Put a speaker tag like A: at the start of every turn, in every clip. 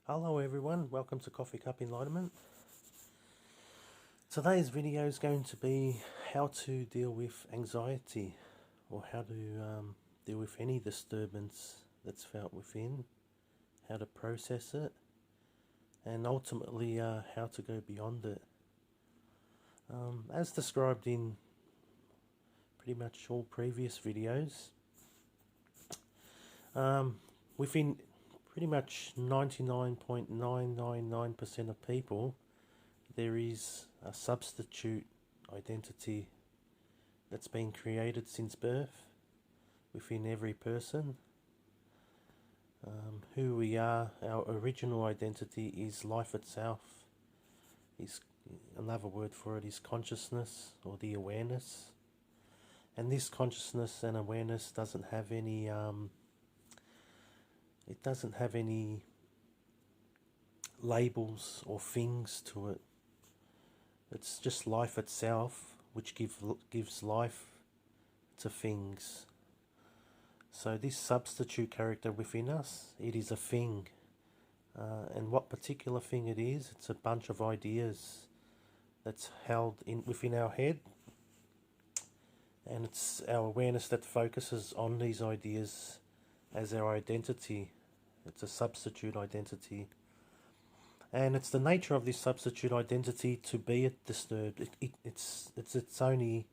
A: Hello everyone, welcome to Coffee Cup Enlightenment. Today's video is going to be how to deal with anxiety, or how to deal with any disturbance that's felt within, how to process it, and ultimately how to go beyond it. As described in pretty much all previous videos, within pretty much 99.999% of people, there is a substitute identity that's been created since birth within every person. Who we are, our original identity is life itself. Another word for it is consciousness, or the awareness. And this consciousness and awareness doesn't have any labels or things to it. It's just life itself, which gives life to things. So this substitute character within us, it is a thing. And what particular thing it is, it's a bunch of ideas that's held within our head. And it's our awareness that focuses on these ideas as our identity. It's a substitute identity. And it's the nature of this substitute identity to be disturbed. It's its only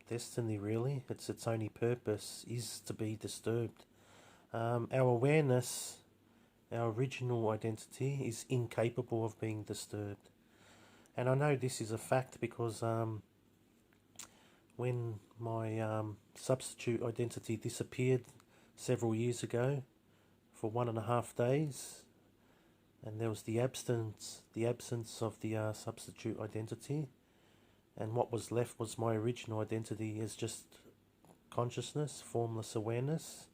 A: destiny, really. It's its only purpose is to be disturbed. Our awareness, our original identity, is incapable of being disturbed. And I know this is a fact because when my substitute identity disappeared several years ago for 1.5 days, and there was the absence of the substitute identity, and what was left was my original identity as just consciousness, formless awareness.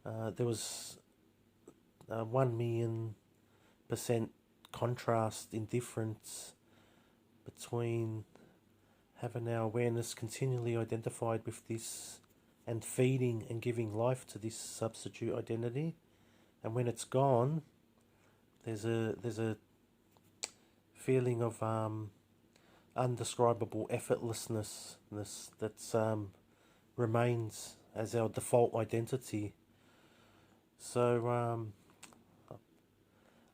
A: There was 1,000,000% contrast in difference between having our awareness continually identified with this and feeding and giving life to this substitute identity, and when it's gone, there's a feeling of undescribable effortlessness that remains as our default identity. So,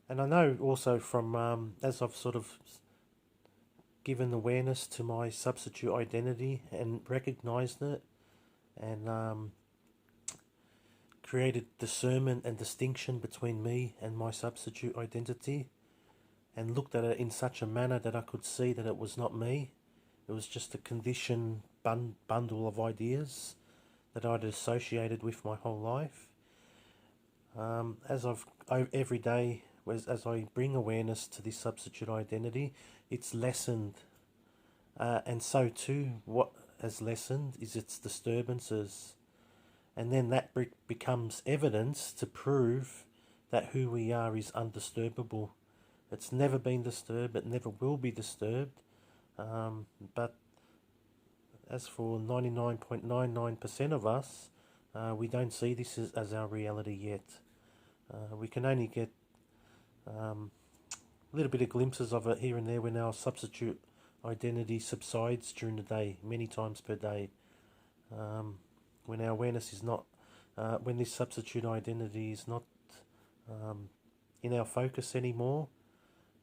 A: and I know also from as I've sort of given awareness to my substitute identity and recognized it, and created discernment and distinction between me and my substitute identity, and looked at it in such a manner that I could see that it was not me. It was just a conditioned bundle of ideas that I'd associated with my whole life. Every day, as I bring awareness to this substitute identity, it's lessened. And so too, what has lessened is its disturbances. And then that becomes evidence to prove that who we are is undisturbable. It's never been disturbed, it never will be disturbed. But as for 99.99% of us, we don't see this as our reality yet. We can only get a little bit of glimpses of it here and there when our substitute identity subsides during the day, many times per day. When our awareness is not, when this substitute identity is not in our focus anymore,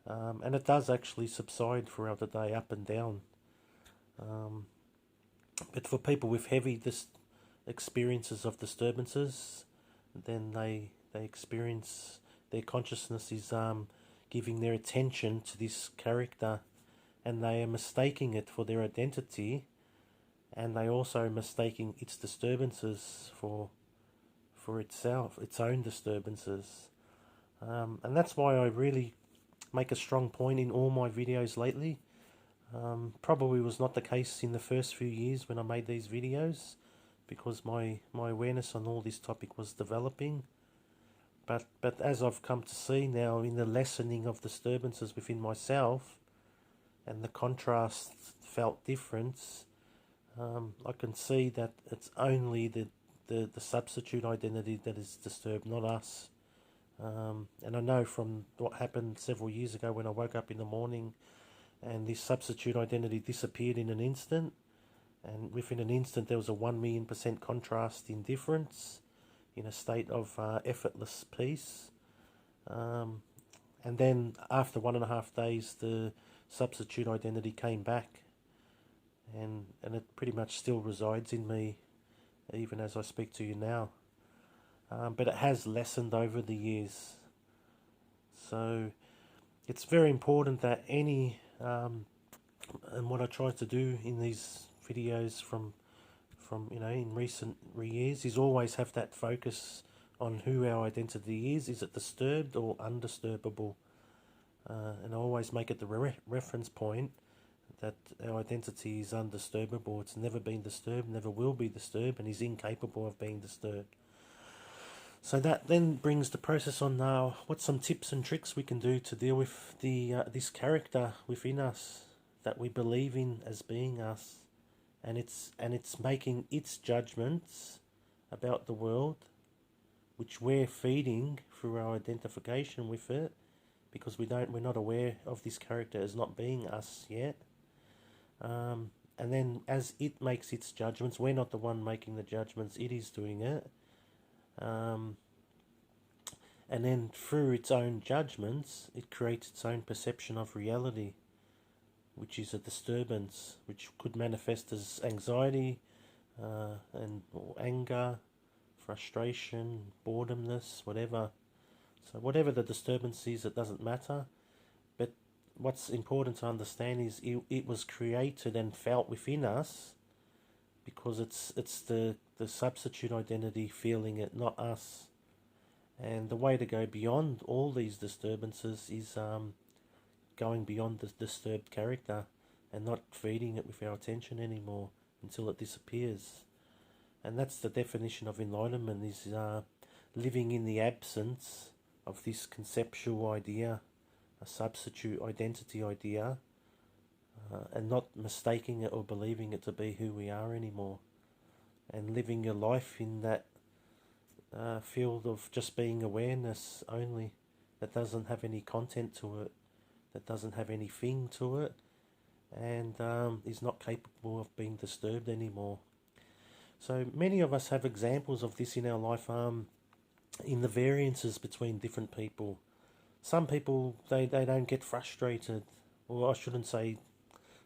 A: and it does actually subside throughout the day, up and down. But for people with heavy experiences of disturbances, then they experience their consciousness is giving their attention to this character, and they are mistaking it for their identity, and they also mistaking its disturbances for itself, its own disturbances. And that's why I really make a strong point in all my videos lately. Probably was not the case in the first few years when I made these videos, because my awareness on all this topic was developing. But as I've come to see now, in the lessening of disturbances within myself and the contrast felt difference, I can see that it's only the substitute identity that is disturbed, not us. And I know from what happened several years ago when I woke up in the morning and this substitute identity disappeared in an instant, and within an instant there was a 1,000,000% contrast in difference in a state of effortless peace. And then after 1.5 days, the substitute identity came back, and it pretty much still resides in me, even as I speak to you now. But it has lessened over the years. So it's very important that and what I try to do in these videos from in recent years is always have that focus on who our identity is. Is it disturbed or undisturbable? And I always make it the reference point that our identity is undisturbable. It's never been disturbed, never will be disturbed, and is incapable of being disturbed. So that then brings the process on now. What's some tips and tricks we can do to deal with this character within us that we believe in as being us, and it's making its judgments about the world, which we're feeding through our identification with it, because we're not aware of this character as not being us yet. And then as it makes its judgments, we're not the one making the judgments, it is doing it. And then through its own judgments, it creates its own perception of reality, which is a disturbance, which could manifest as anxiety and anger, frustration, boredomness, whatever. So whatever the disturbance is, it doesn't matter. But what's important to understand is it was created and felt within us because it's the substitute identity feeling it, not us. And the way to go beyond all these disturbances is going beyond the disturbed character and not feeding it with our attention anymore until it disappears. And that's the definition of enlightenment, is living in the absence of this conceptual idea, a substitute identity idea, and not mistaking it or believing it to be who we are anymore, and living your life in that field of just being awareness only, that doesn't have any content to it, that doesn't have anything to it, and is not capable of being disturbed anymore. So many of us have examples of this in our life, in the variances between different people. Some people, they don't get frustrated, or I shouldn't say,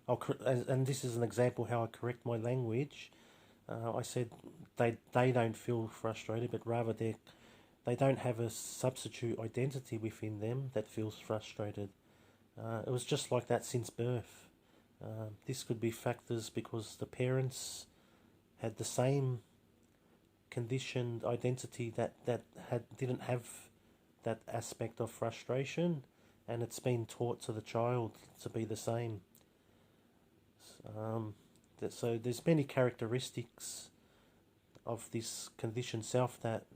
A: and this is an example how I correct my language. I said they don't feel frustrated, but rather they don't have a substitute identity within them that feels frustrated. It was just like that since birth. This could be factors because the parents had the same conditioned identity that didn't have that aspect of frustration, and it's been taught to the child to be the same. So there's many characteristics of this conditioned self that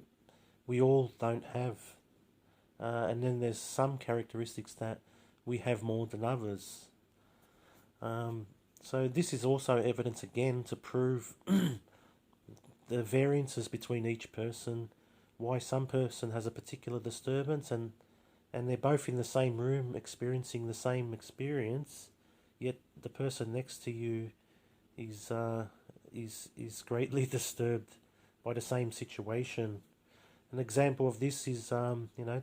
A: we all don't have, and then there's some characteristics that we have more than others. So this is also evidence again to prove the variances between each person, why some person has a particular disturbance and they're both in the same room experiencing the same experience, yet the person next to you is greatly disturbed by the same situation. An example of this is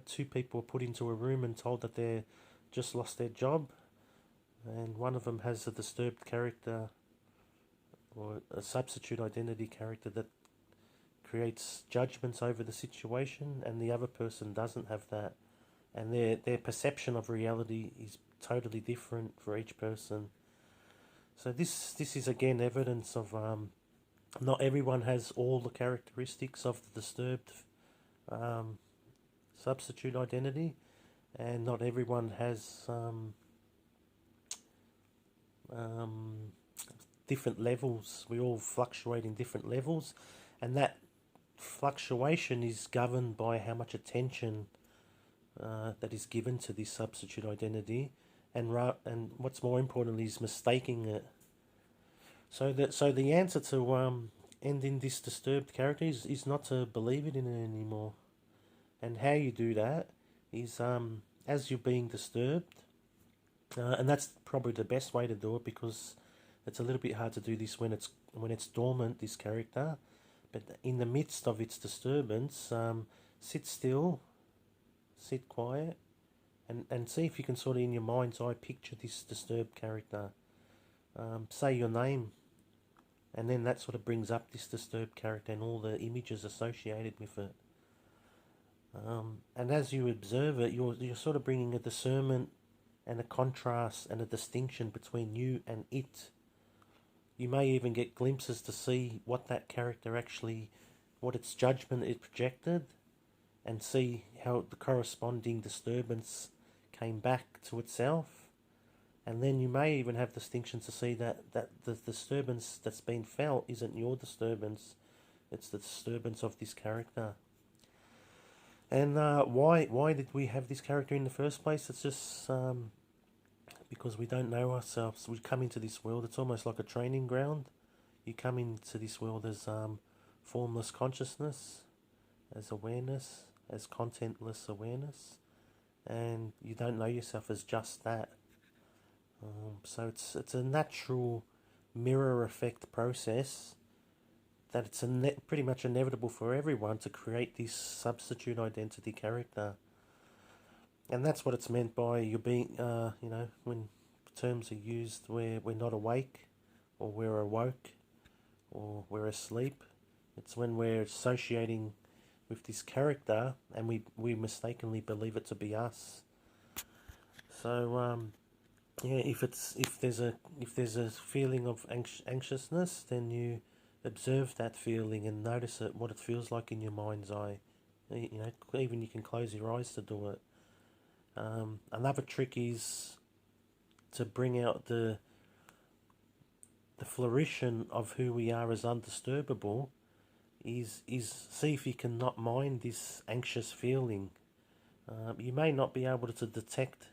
A: two people are put into a room and told that they're just lost their job, and one of them has a disturbed character or a substitute identity character that creates judgments over the situation, and the other person doesn't have that, and their perception of reality is totally different for each person. So this is again evidence of not everyone has all the characteristics of the disturbed substitute identity, and not everyone has different levels. We all fluctuate in different levels, and that fluctuation is governed by how much attention that is given to this substitute identity, and what's more importantly is mistaking it. So the answer to ending this disturbed character is not to believe it in it anymore. And how you do that is as you're being disturbed, and that's probably the best way to do it, because it's a little bit hard to do this when it's dormant, this character. But in the midst of its disturbance, sit still, sit quiet, and see if you can sort of in your mind's eye picture this disturbed character. Say your name, and then that sort of brings up this disturbed character and all the images associated with it. And as you observe it, you're sort of bringing a discernment and a contrast and a distinction between you and it. You may even get glimpses to see what that character actually, what its judgment it projected, and see how the corresponding disturbance came back to itself. And then you may even have distinctions to see that the disturbance that's been felt isn't your disturbance, it's the disturbance of this character. And why did we have this character in the first place? It's just because we don't know ourselves. We come into this world, it's almost like a training ground. You come into this world as formless consciousness, as awareness, as contentless awareness, and you don't know yourself as just that. So it's a natural mirror effect process that it's pretty much inevitable for everyone to create this substitute identity character. And that's what it's meant by you being, when terms are used where we're not awake, or we're awoke, or we're asleep. It's when we're associating with this character and we mistakenly believe it to be us. So, if there's a feeling of anxiousness, then you observe that feeling and notice it, what it feels like in your mind's eye. Even you can close your eyes to do it. Another trick is to bring out the flourishing of who we are as undisturbable. Is see if you can not mind this anxious feeling. You may not be able to detect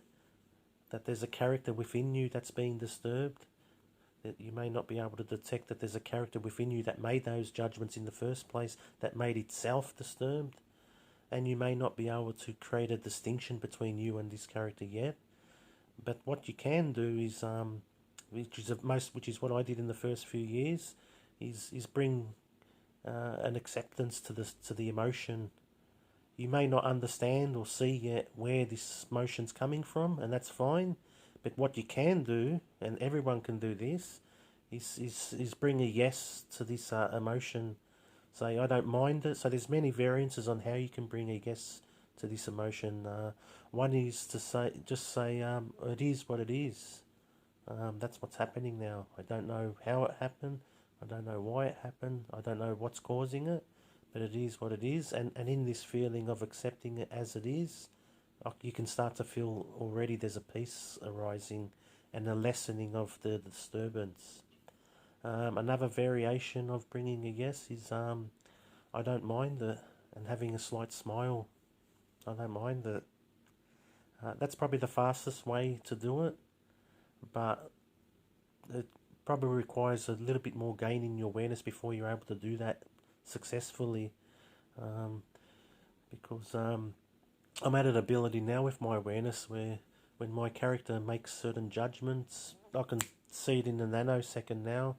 A: that there's a character within you that's being disturbed. That you may not be able to detect that there's a character within you that made those judgments in the first place, that made itself disturbed. And you may not be able to create a distinction between you and this character yet. But what you can do is, which is what I did in the first few years, is bring an acceptance to the emotion. You may not understand or see yet where this emotion's coming from, and that's fine. But what you can do, and everyone can do this, is bring a yes to this emotion. Say, I don't mind it. So there's many variances on how you can bring a yes to this emotion. One is to say, it is what it is. That's what's happening now. I don't know how it happened. I don't know why it happened. I don't know what's causing it. But it is what it is. And in this feeling of accepting it as it is, you can start to feel already there's a peace arising and a lessening of the disturbance. Another variation of bringing a yes is I don't mind it, and having a slight smile. I don't mind it. That's probably the fastest way to do it, but it probably requires a little bit more gain in your awareness before you're able to do that successfully, because I'm at an ability now with my awareness where when my character makes certain judgments, I can see it in a nanosecond now.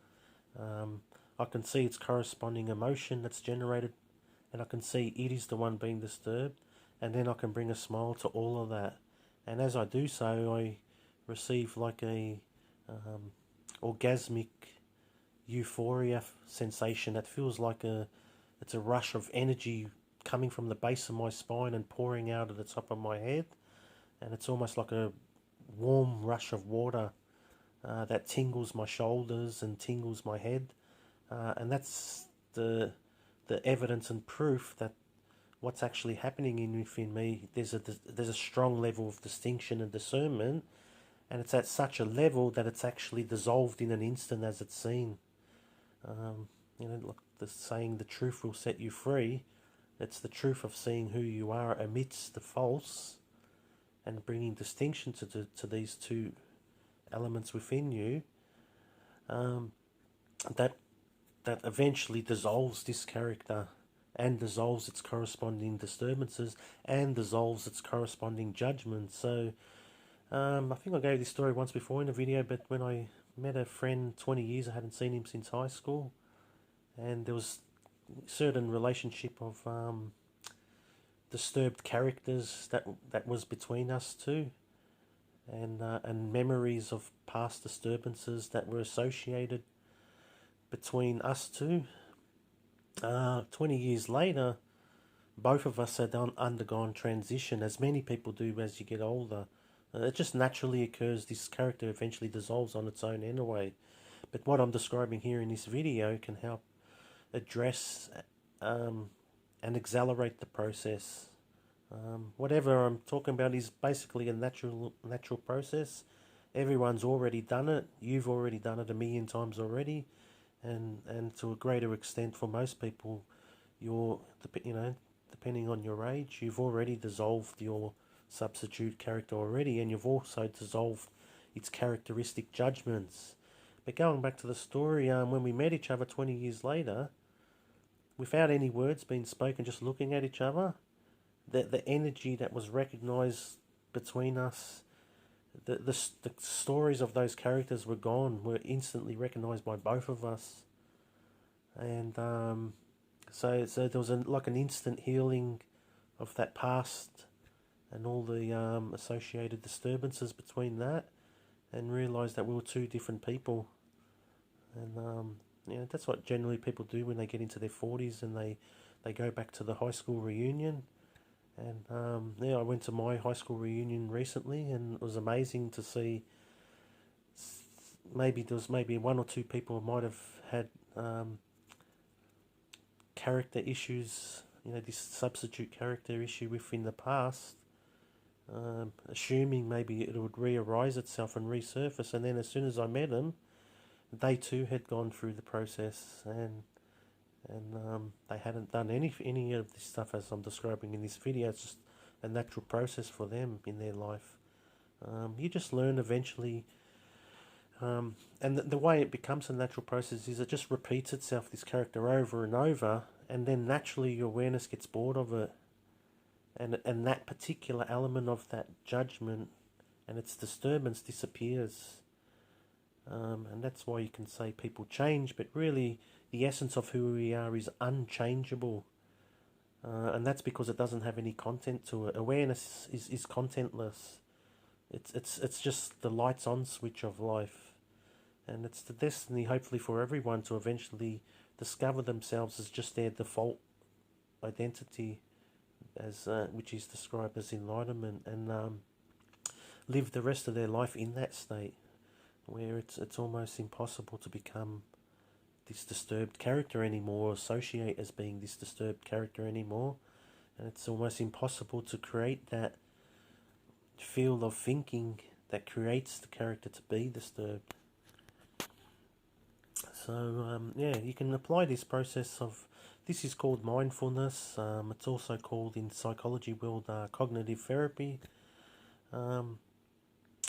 A: I can see its corresponding emotion that's generated, and I can see it is the one being disturbed, and then I can bring a smile to all of that. And as I do so, I receive like a orgasmic euphoria sensation that feels like it's a rush of energy coming from the base of my spine and pouring out of the top of my head, and it's almost like a warm rush of water that tingles my shoulders and tingles my head, and that's the evidence and proof that what's actually happening within me. There's a strong level of distinction and discernment, and it's at such a level that it's actually dissolved in an instant as it's seen. Like the saying, the truth will set you free. It's the truth of seeing who you are amidst the false, and bringing distinction to these two elements within you. That eventually dissolves this character, and dissolves its corresponding disturbances and dissolves its corresponding judgments. So I think I gave this story once before in a video, but when I met a friend 20 years, I hadn't seen him since high school, and there was certain relationship of disturbed characters that was between us two, and memories of past disturbances that were associated between us two. 20 years later, both of us had undergone transition, as many people do as you get older. It just naturally occurs. This character eventually dissolves on its own anyway. But what I'm describing here in this video can help address and accelerate the process. Whatever I'm talking about is basically a natural process. Everyone's already done it. You've already done it a million times already, and to a greater extent for most people, depending on your age, you've already dissolved your substitute character already, and you've also dissolved its characteristic judgments. But going back to the story, when we met each other 20 years later, without any words being spoken, just looking at each other, the energy that was recognized between us, the stories of those characters were gone, were instantly recognized by both of us. And so there was like an instant healing of that past and all the associated disturbances between that, and realised that we were two different people. And that's what generally people do when they get into their 40s and they go back to the high school reunion. And I went to my high school reunion recently, and it was amazing to see. Maybe there was one or two people who might have had character issues, this substitute character issue within the past, assuming maybe it would re-arise itself and resurface. And then as soon as I met them, they too had gone through the process, and they hadn't done any of this stuff as I'm describing in this video. It's just a natural process for them in their life. You just learn eventually, and the way it becomes a natural process is it just repeats itself, this character, over and over, and then naturally your awareness gets bored of it, and that particular element of that judgment and its disturbance disappears. And that's why you can say people change, but really the essence of who we are is unchangeable. And that's because it doesn't have any content to it. Awareness is contentless. It's just the lights on switch of life. And it's the destiny, hopefully, for everyone to eventually discover themselves as just their default identity, as which is described as enlightenment, and live the rest of their life in that state, where it's almost impossible to become this disturbed character anymore, or associate as being this disturbed character anymore, and it's almost impossible to create that field of thinking that creates the character to be disturbed. So you can apply this process of, this is called mindfulness. It's also called in psychology world cognitive therapy.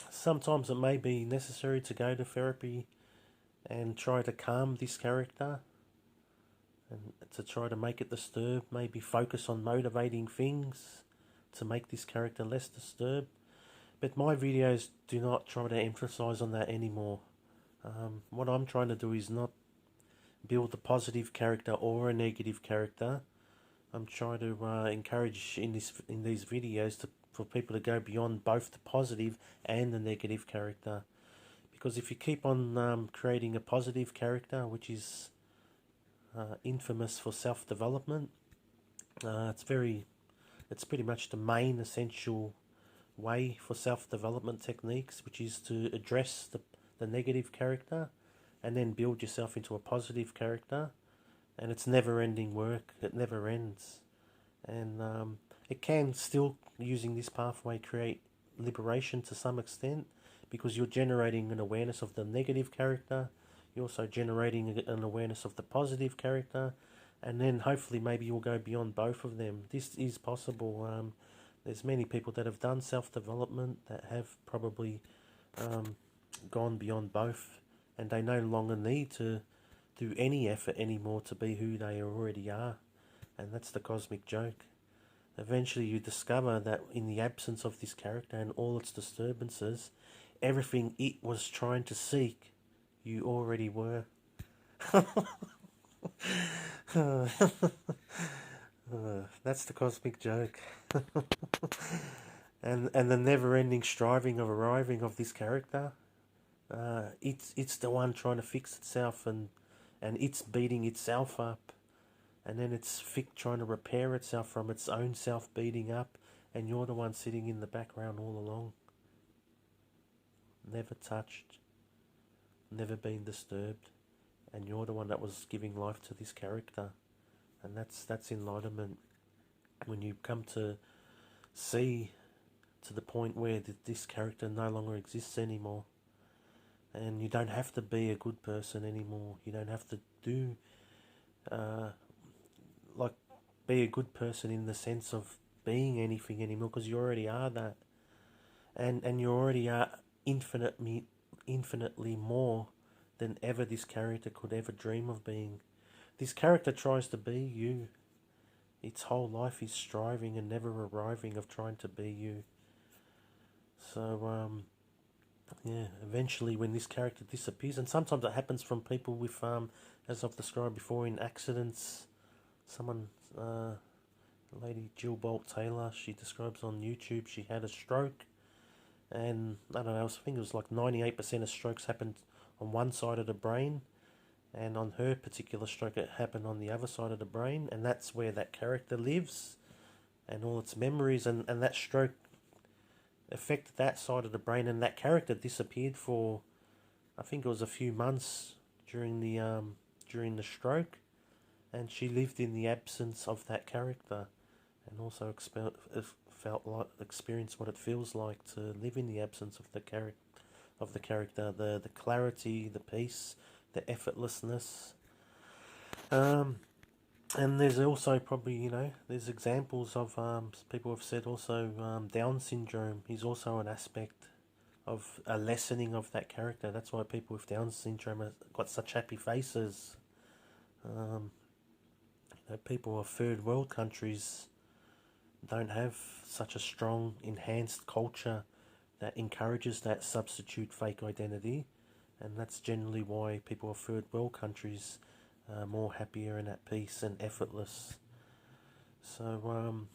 A: Sometimes it may be necessary to go to therapy and try to calm this character, and to try to make it disturbed, maybe focus on motivating things to make this character less disturbed. But my videos do not try to emphasize on that anymore. What I'm trying to do is not build a positive character or a negative character. I'm trying to encourage in these videos for people to go beyond both the positive and the negative character. Because if you keep on creating a positive character, which is infamous for self-development, it's pretty much the main essential way for self-development techniques, which is to address the negative character and then build yourself into a positive character. And it's never-ending work. It never ends. And it can still, using this pathway, create liberation to some extent, because you're generating an awareness of the negative character, you're also generating an awareness of the positive character, and then hopefully maybe you'll go beyond both of them. This is possible. There's many people that have done self-development that have probably gone beyond both, and they no longer need to do any effort anymore to be who they already are. And that's the cosmic joke. Eventually you discover that in the absence of this character and all its disturbances, everything it was trying to seek, you already were. That's the cosmic joke. And the never-ending striving of arriving of this character. It's the one trying to fix itself, and it's beating itself up, and then it's trying to repair itself from its own self beating up, and you're the one sitting in the background all along, never touched, never been disturbed, and you're the one that was giving life to this character, and that's enlightenment. When you come to see to the point where this character no longer exists anymore, and you don't have to be a good person anymore. You don't have to do like be a good person in the sense of being anything anymore, because you already are that, and you already are infinitely more than ever this character could ever dream of being. This character tries to be you. Its whole life is striving and never arriving of trying to be you. So yeah, eventually when this character disappears, and sometimes it happens from people with as I've described before, in accidents. Someone, lady Jill Bolt Taylor, she describes on YouTube, she had a stroke, and I don't know, I think it was like 98% of strokes happened on one side of the brain, and on her particular stroke it happened on the other side of the brain, and that's where that character lives, and all its memories, and that stroke affected that side of the brain, and that character disappeared for, I think it was a few months during the stroke, and she lived in the absence of that character, and also experienced what it feels like to live in the absence of the character, the clarity, the peace, the effortlessness. And there's also probably, there's examples of people have said also Down syndrome is also an aspect of a lessening of that character. That's why people with Down syndrome have got such happy faces. People of third world countries don't have such a strong, enhanced culture that encourages that substitute fake identity, and that's generally why people of third world countries are more happier and at peace and effortless. So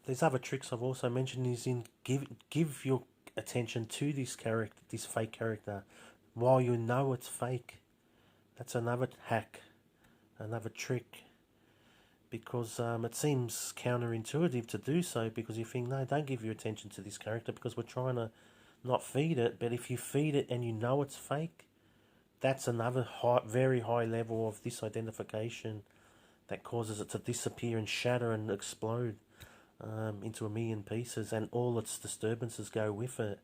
A: there's other tricks I've also mentioned is in give your attention to this character, this fake character, while you know it's fake. That's another hack, another trick, because it seems counterintuitive to do so, because you think, no, don't give your attention to this character because we're trying to not feed it. But if you feed it and you know it's fake, that's another very high level of disidentification that causes it to disappear and shatter and explode into a million pieces, and all its disturbances go with it.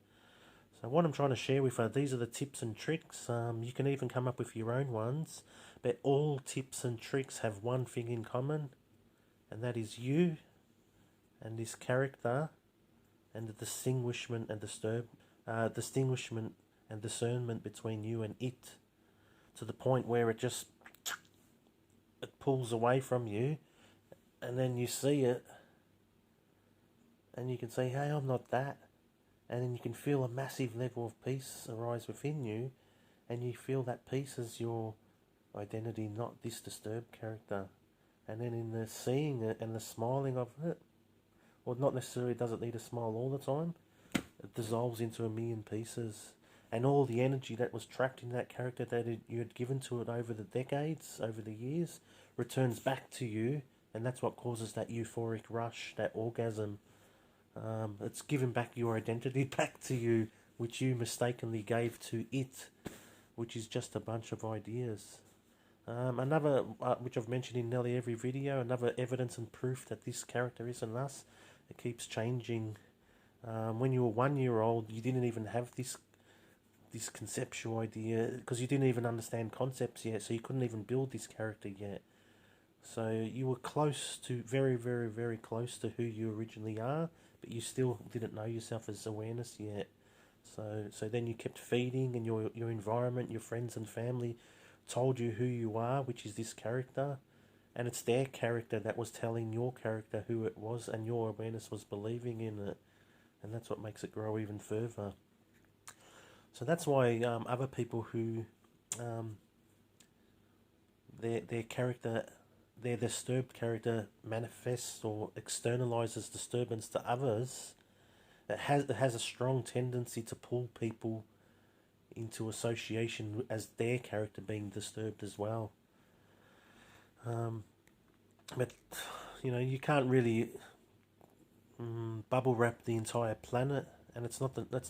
A: So what I'm trying to share with you, these are the tips and tricks. You can even come up with your own ones, but all tips and tricks have one thing in common, and that is you and this character, and the distinguishment and discernment between you and it, to the point where it pulls away from you, and then you see it, and you can say, hey, I'm not that. And then you can feel a massive level of peace arise within you, and you feel that peace as your identity, not this disturbed character. And then in the seeing it and the smiling of it, or not necessarily does it need a smile all the time, it dissolves into a million pieces. And all the energy that was trapped in that character that you had given to it over the decades, over the years, returns back to you, and that's what causes that euphoric rush, that orgasm. It's given back your identity back to you, which you mistakenly gave to it, which is just a bunch of ideas. Another, which I've mentioned in nearly every video, another evidence and proof that this character isn't us. It keeps changing. When you were 1 year old, you didn't even have this conceptual idea, because you didn't even understand concepts yet, so you couldn't even build this character yet. So you were close to, very, very, very close to who you originally are, but you still didn't know yourself as awareness yet. So then you kept feeding, and your environment, your friends and family told you who you are, which is this character, and it's their character that was telling your character who it was, and your awareness was believing in it, and that's what makes it grow even further. So that's why other people who um, their character, their disturbed character manifests or externalizes disturbance to others, it has a strong tendency to pull people into association as their character being disturbed as well. But you can't really bubble wrap the entire planet, and that's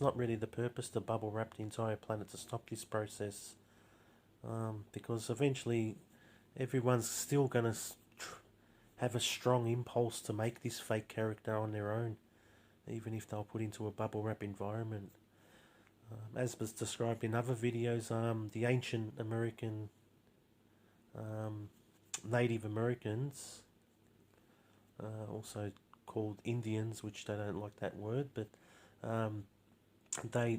A: not really the purpose to bubble wrap the entire planet to stop this process, because eventually everyone's still gonna have a strong impulse to make this fake character on their own, even if they'll put into a bubble wrap environment. As was described in other videos, the ancient American Native Americans, also called Indians, which they don't like that word, but they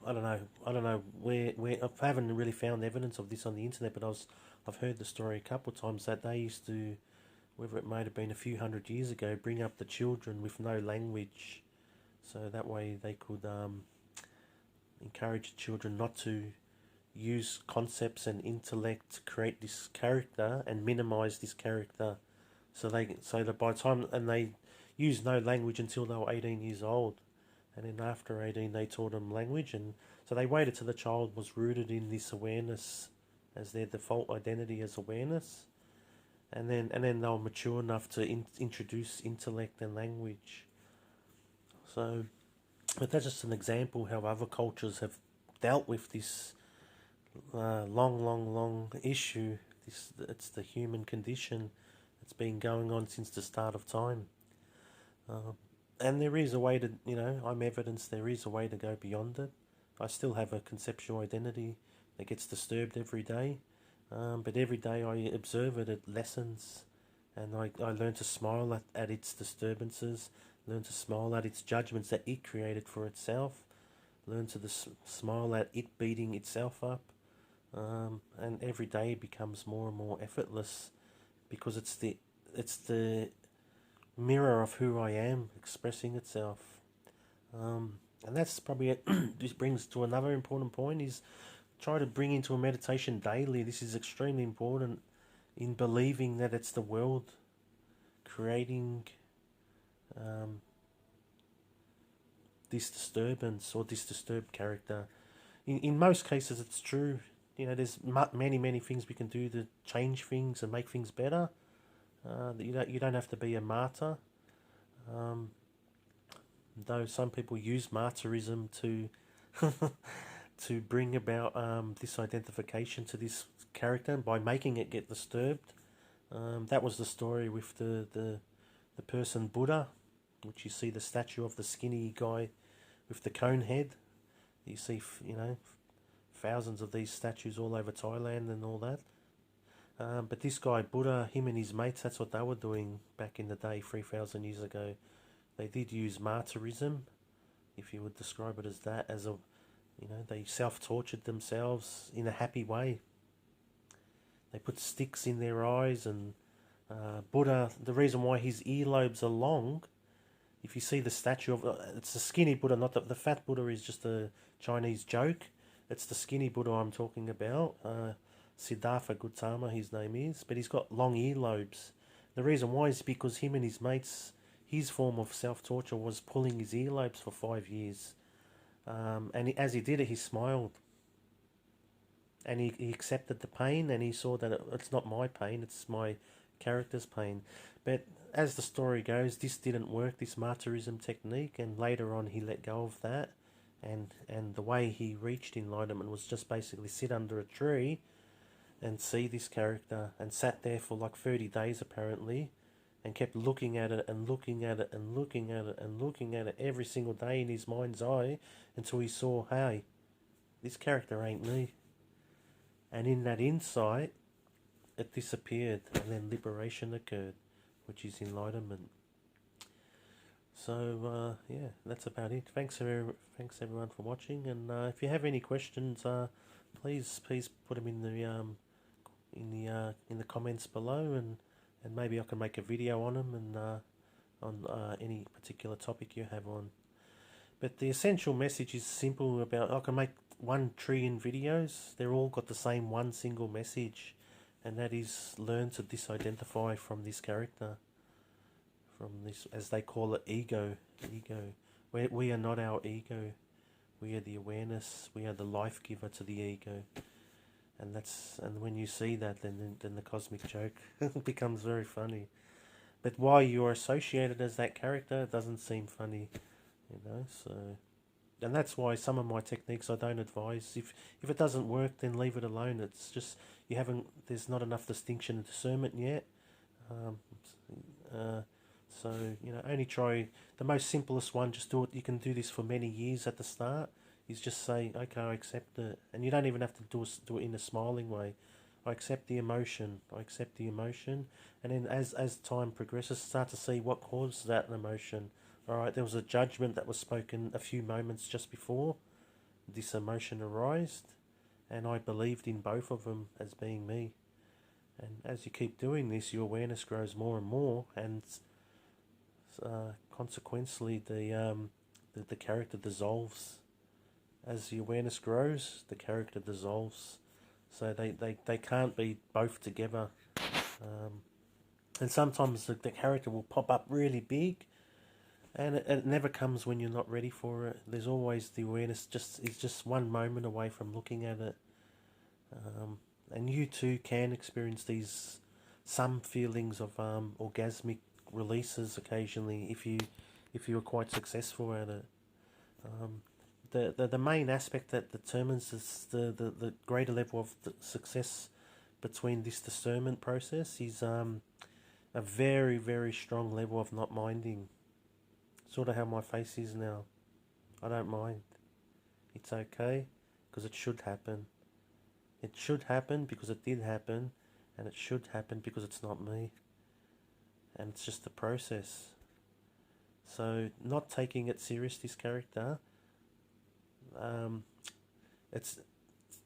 A: I don't know where I haven't really found evidence of this on the internet, but I've heard the story a couple of times that they used to, whether it might have been a few hundred years ago, bring up the children with no language, so that way they could encourage children not to use concepts and intellect to create this character and minimize this character. So that by the time, and they used no language until they were 18 years old, and then after 18 they taught them language, and so they waited till the child was rooted in this awareness as their default identity as awareness, and then they were mature enough to introduce intellect and language. So, but that's just an example how other cultures have dealt with this long issue. It's the human condition. It's been going on since the start of time. And there is a way to, I'm evidence there is a way to go beyond it. I still have a conceptual identity that gets disturbed every day. But every day I observe it, it lessens. And I learn to smile at its disturbances, learn to smile at its judgments that it created for itself, learn to smile at it beating itself up. And every day becomes more and more effortless, because it's the mirror of who I am expressing itself. And that's probably it. This brings to another important point, is try to bring into a meditation daily. This is extremely important, in believing that it's the world creating this disturbance or this disturbed character. In most cases it's true. There's many things we can do to change things and make things better. You don't have to be a martyr. Though some people use martyrism to to bring about this identification to this character by making it get disturbed. That was the story with the person Buddha, which you see the statue of the skinny guy with the cone head. You see, thousands of these statues all over Thailand and all that. But this guy Buddha, him and his mates, that's what they were doing back in the day, 3,000 years ago. They did use martyrism, if you would describe it as that, they self-tortured themselves in a happy way. They put sticks in their eyes, and Buddha, the reason why his earlobes are long, if you see the statue of, it's the skinny Buddha, not the fat Buddha is just a Chinese joke. It's the skinny Buddha I'm talking about. Siddhartha Gautama, his name is, but he's got long earlobes. The reason why is because him and his mates, his form of self-torture was pulling his earlobes for 5 years. And as he did it, he smiled. And he accepted the pain, and he saw that it's not my pain, it's my character's pain. But as the story goes, this didn't work, this martyrism technique, and later on he let go of that. And the way he reached enlightenment was just basically sit under a tree and see this character, and sat there for like 30 days apparently, and kept looking at it and looking at it and looking at it and looking at it every single day in his mind's eye, until he saw, hey, this character ain't me. And in that insight, it disappeared, and then liberation occurred, which is enlightenment. So yeah, that's about it. Thanks everyone for watching, and if you have any questions, please put them in the comments below, and maybe I can make a video on them, and on any particular topic you have on. But the essential message is simple. About I can make 1 trillion videos. They're all got the same one single message, and that is learn to disidentify from this character, from this, as they call it, ego. We are not our ego. We are the awareness. We are the life giver to the ego. And when you see that, then the cosmic joke becomes very funny. But why you're associated as that character, it doesn't seem funny, So, and that's why some of my techniques I don't advise. If it doesn't work, then leave it alone. It's just there's not enough distinction and discernment yet. Um, so only try the most simplest one. Just do it. You can do this for many years at the start. Is just say, okay, I accept it, and you don't even have to do it in a smiling way. I accept the emotion. And then as time progresses, start to see what caused that emotion. All right, there was a judgment that was spoken a few moments just before this emotion arose, and I believed in both of them as being me. And as you keep doing this, your awareness grows more and more, and consequently, the character dissolves. As the awareness grows, the character dissolves. So they can't be both together. And sometimes the character will pop up really big, and it never comes when you're not ready for it. There's always the awareness is just one moment away from looking at it. And you too can experience some feelings of orgasmic releases occasionally if you are quite successful at it. The main aspect that determines the greater level of the success between this discernment process is a very, very strong level of not minding. Sort of how my face is now. I don't mind. It's okay, because it should happen. It should happen because it did happen, and it should happen because it's not me. And it's just the process. So not taking it serious, this character,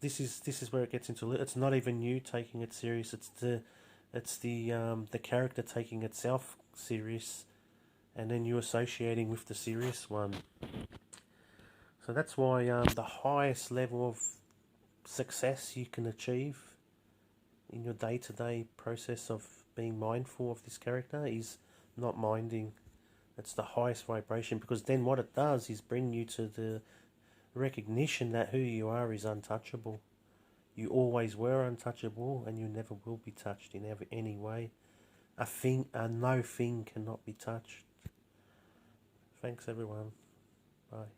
A: this is where it gets into. It's not even you taking it serious. It's the character taking itself serious, and then you associating with the serious one. So that's why the highest level of success you can achieve in your day-to-day process of being mindful of this character is not minding. It's the highest vibration, because then what it does is bring you to the recognition that who you are is untouchable. You always were untouchable, and you never will be touched in any way. No thing cannot be touched. Thanks everyone. Bye.